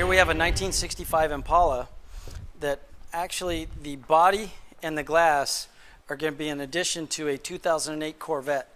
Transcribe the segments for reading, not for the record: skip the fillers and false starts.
Here we have a 1965 Impala that actually the body and the glass are going to be in addition to a 2008 Corvette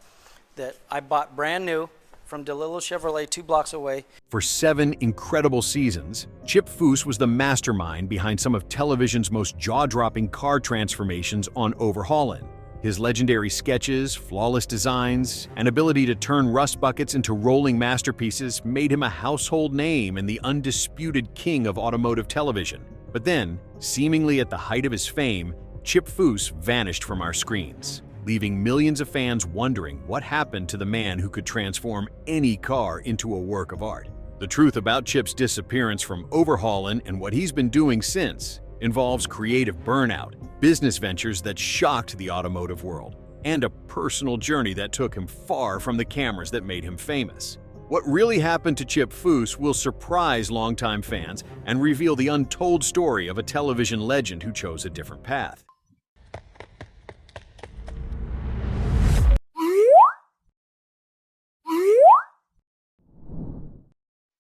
that I bought brand new from DeLillo Chevrolet 2 blocks away. For 7 incredible seasons, Chip Foose was the mastermind behind some of television's most jaw-dropping car transformations on Overhaulin. His legendary sketches, flawless designs, and ability to turn rust buckets into rolling masterpieces made him a household name and the undisputed king of automotive television. But then, seemingly at the height of his fame, Chip Foose vanished from our screens, leaving millions of fans wondering what happened to the man who could transform any car into a work of art. The truth about Chip's disappearance from Overhaulin and what he's been doing since involves creative burnout, business ventures that shocked the automotive world, and a personal journey that took him far from the cameras that made him famous. What really happened to Chip Foose will surprise longtime fans and reveal the untold story of a television legend who chose a different path.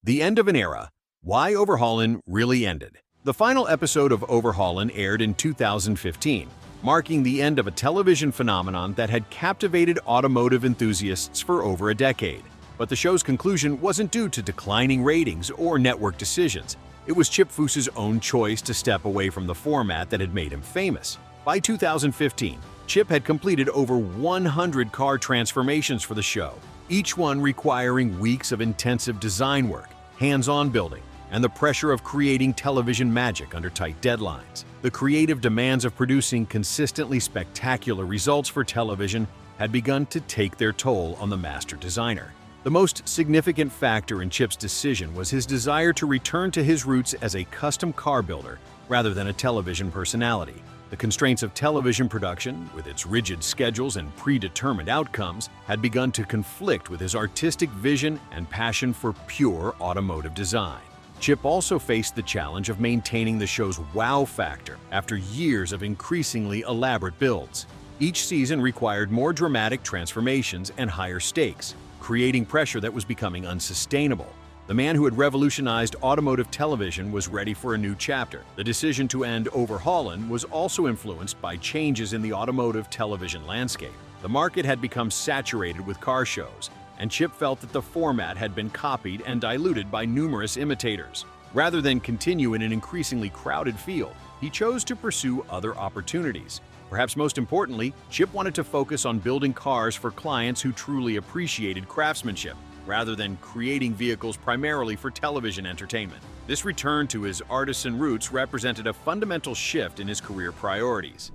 The end of an era. Why Overhaulin really ended. The final episode of Overhaulin aired in 2015, marking the end of a television phenomenon that had captivated automotive enthusiasts for over a decade. But the show's conclusion wasn't due to declining ratings or network decisions. It was Chip Foose's own choice to step away from the format that had made him famous. By 2015, Chip had completed over 100 car transformations for the show, each one requiring weeks of intensive design work, hands-on building, and the pressure of creating television magic under tight deadlines. The creative demands of producing consistently spectacular results for television had begun to take their toll on the master designer. The most significant factor in Chip's decision was his desire to return to his roots as a custom car builder rather than a television personality. The constraints of television production, with its rigid schedules and predetermined outcomes, had begun to conflict with his artistic vision and passion for pure automotive design. Chip also faced the challenge of maintaining the show's wow factor after years of increasingly elaborate builds. Each season required more dramatic transformations and higher stakes, creating pressure that was becoming unsustainable. The man who had revolutionized automotive television was ready for a new chapter. The decision to end Overhaulin was also influenced by changes in the automotive television landscape. The market had become saturated with car shows, and Chip felt that the format had been copied and diluted by numerous imitators. Rather than continue in an increasingly crowded field, he chose to pursue other opportunities. Perhaps most importantly, Chip wanted to focus on building cars for clients who truly appreciated craftsmanship, rather than creating vehicles primarily for television entertainment. This return to his artisan roots represented a fundamental shift in his career priorities.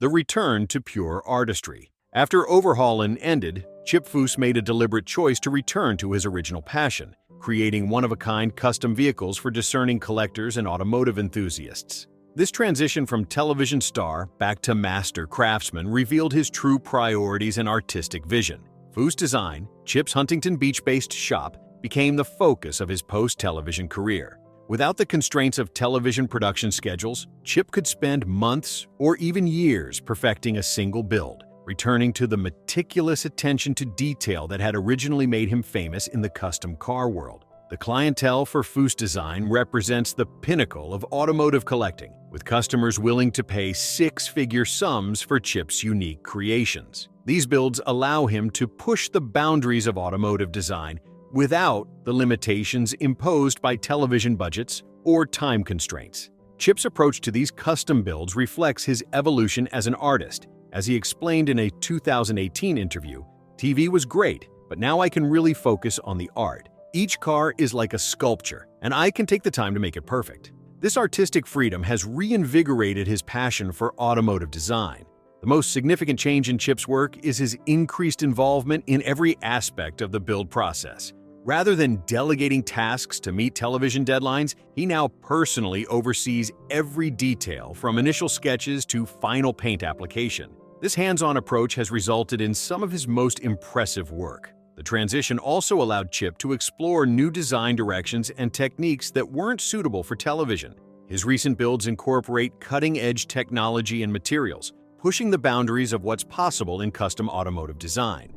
The return to pure artistry. After Overhaulin ended, Chip Foose made a deliberate choice to return to his original passion, creating one-of-a-kind custom vehicles for discerning collectors and automotive enthusiasts. This transition from television star back to master craftsman revealed his true priorities and artistic vision. Foose Design, Chip's Huntington Beach-based shop, became the focus of his post-television career. Without the constraints of television production schedules, Chip could spend months or even years perfecting a single build, returning to the meticulous attention to detail that had originally made him famous in the custom car world. The clientele for Foose Design represents the pinnacle of automotive collecting, with customers willing to pay six-figure sums for Chip's unique creations. These builds allow him to push the boundaries of automotive design without the limitations imposed by television budgets or time constraints. Chip's approach to these custom builds reflects his evolution as an artist. As he explained in a 2018 interview, "TV was great, but now I can really focus on the art. Each car is like a sculpture, and I can take the time to make it perfect." This artistic freedom has reinvigorated his passion for automotive design. The most significant change in Chip's work is his increased involvement in every aspect of the build process. Rather than delegating tasks to meet television deadlines, he now personally oversees every detail from initial sketches to final paint application. This hands-on approach has resulted in some of his most impressive work. The transition also allowed Chip to explore new design directions and techniques that weren't suitable for television. His recent builds incorporate cutting-edge technology and materials, pushing the boundaries of what's possible in custom automotive design.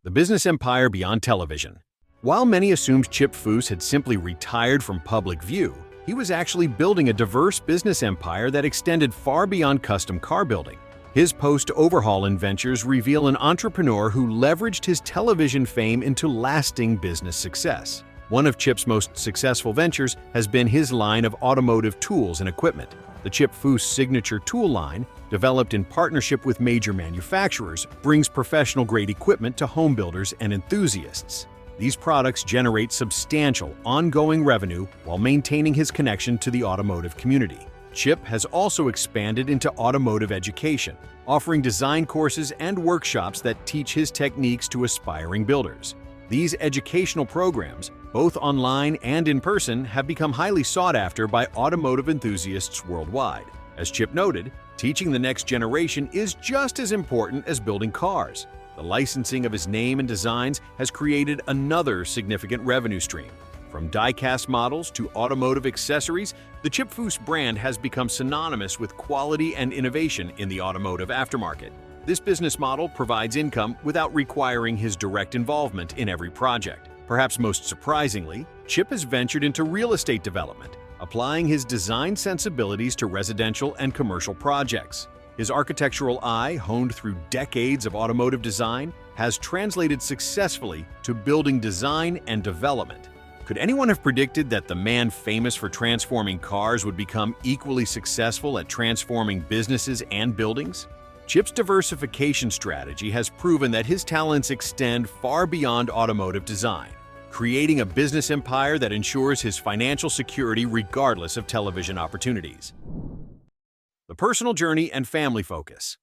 The business empire beyond television. While many assumed Chip Foose had simply retired from public view, he was actually building a diverse business empire that extended far beyond custom car building. His post-Overhaulin ventures reveal an entrepreneur who leveraged his television fame into lasting business success. One of Chip's most successful ventures has been his line of automotive tools and equipment. The Chip Foose signature tool line, developed in partnership with major manufacturers, brings professional-grade equipment to home builders and enthusiasts. These products generate substantial, ongoing revenue while maintaining his connection to the automotive community. Chip has also expanded into automotive education, offering design courses and workshops that teach his techniques to aspiring builders. These educational programs, both online and in person, have become highly sought after by automotive enthusiasts worldwide. As Chip noted, teaching the next generation is just as important as building cars. The licensing of his name and designs has created another significant revenue stream. From die-cast models to automotive accessories, the Chip Foose brand has become synonymous with quality and innovation in the automotive aftermarket. This business model provides income without requiring his direct involvement in every project. Perhaps most surprisingly, Chip has ventured into real estate development, applying his design sensibilities to residential and commercial projects. His architectural eye, honed through decades of automotive design, has translated successfully to building design and development. Could anyone have predicted that the man famous for transforming cars would become equally successful at transforming businesses and buildings? Chip's diversification strategy has proven that his talents extend far beyond automotive design, creating a business empire that ensures his financial security regardless of television opportunities. The personal journey and family focus.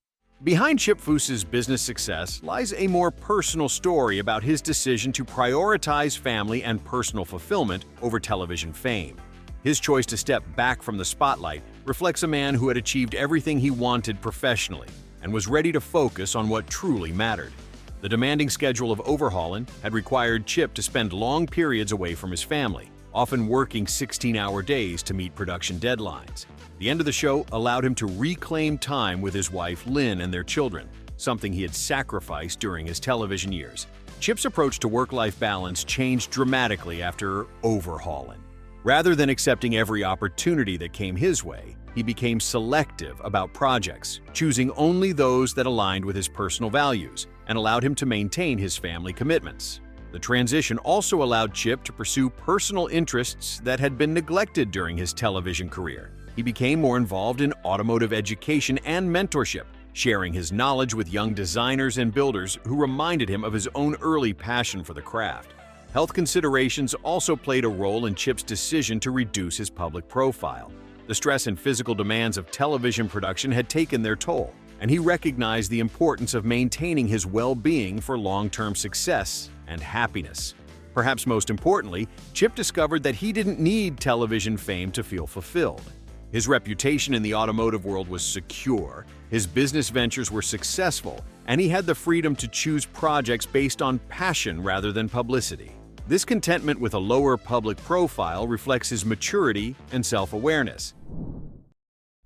Behind Chip Foose's business success lies a more personal story about his decision to prioritize family and personal fulfillment over television fame. His choice to step back from the spotlight reflects a man who had achieved everything he wanted professionally and was ready to focus on what truly mattered. The demanding schedule of Overhaulin had required Chip to spend long periods away from his family, often working 16-hour days to meet production deadlines. The end of the show allowed him to reclaim time with his wife Lynn and their children, something he had sacrificed during his television years. Chip's approach to work-life balance changed dramatically after Overhaulin. Rather than accepting every opportunity that came his way, he became selective about projects, choosing only those that aligned with his personal values and allowed him to maintain his family commitments. The transition also allowed Chip to pursue personal interests that had been neglected during his television career. He became more involved in automotive education and mentorship, sharing his knowledge with young designers and builders who reminded him of his own early passion for the craft. Health considerations also played a role in Chip's decision to reduce his public profile. The stress and physical demands of television production had taken their toll, and he recognized the importance of maintaining his well-being for long-term success and happiness. Perhaps most importantly, Chip discovered that he didn't need television fame to feel fulfilled. His reputation in the automotive world was secure, his business ventures were successful, and he had the freedom to choose projects based on passion rather than publicity. This contentment with a lower public profile reflects his maturity and self-awareness.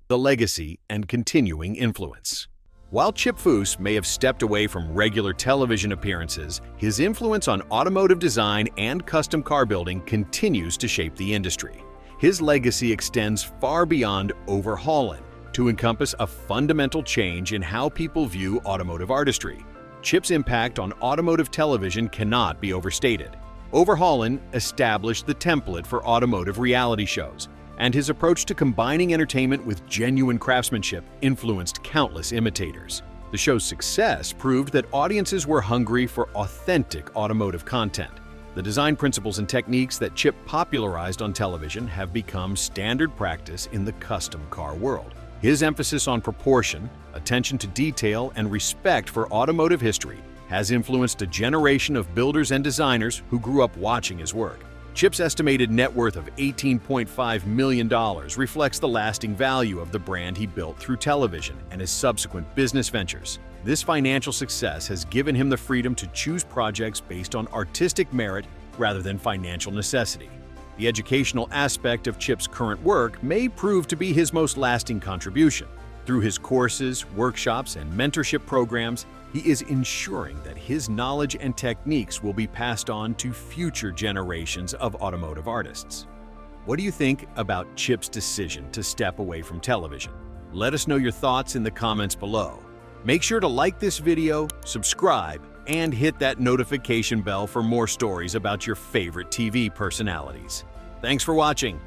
The legacy and continuing influence. While Chip Foose may have stepped away from regular television appearances, his influence on automotive design and custom car building continues to shape the industry. His legacy extends far beyond Overhaulin to encompass a fundamental change in how people view automotive artistry. Chip's impact on automotive television cannot be overstated. Overhaulin established the template for automotive reality shows, and his approach to combining entertainment with genuine craftsmanship influenced countless imitators. The show's success proved that audiences were hungry for authentic automotive content. The design principles and techniques that Chip popularized on television have become standard practice in the custom car world. His emphasis on proportion, attention to detail, and respect for automotive history has influenced a generation of builders and designers who grew up watching his work. Chip's estimated net worth of $18.5 million reflects the lasting value of the brand he built through television and his subsequent business ventures. This financial success has given him the freedom to choose projects based on artistic merit rather than financial necessity. The educational aspect of Chip's current work may prove to be his most lasting contribution. Through his courses, workshops, and mentorship programs, He is ensuring that his knowledge and techniques will be passed on to future generations of automotive artists. What do you think about Chip's decision to step away from television? Let us know your thoughts in the comments below. Make sure to like this video, subscribe, and hit that notification bell for more stories about your favorite TV personalities. Thanks for watching.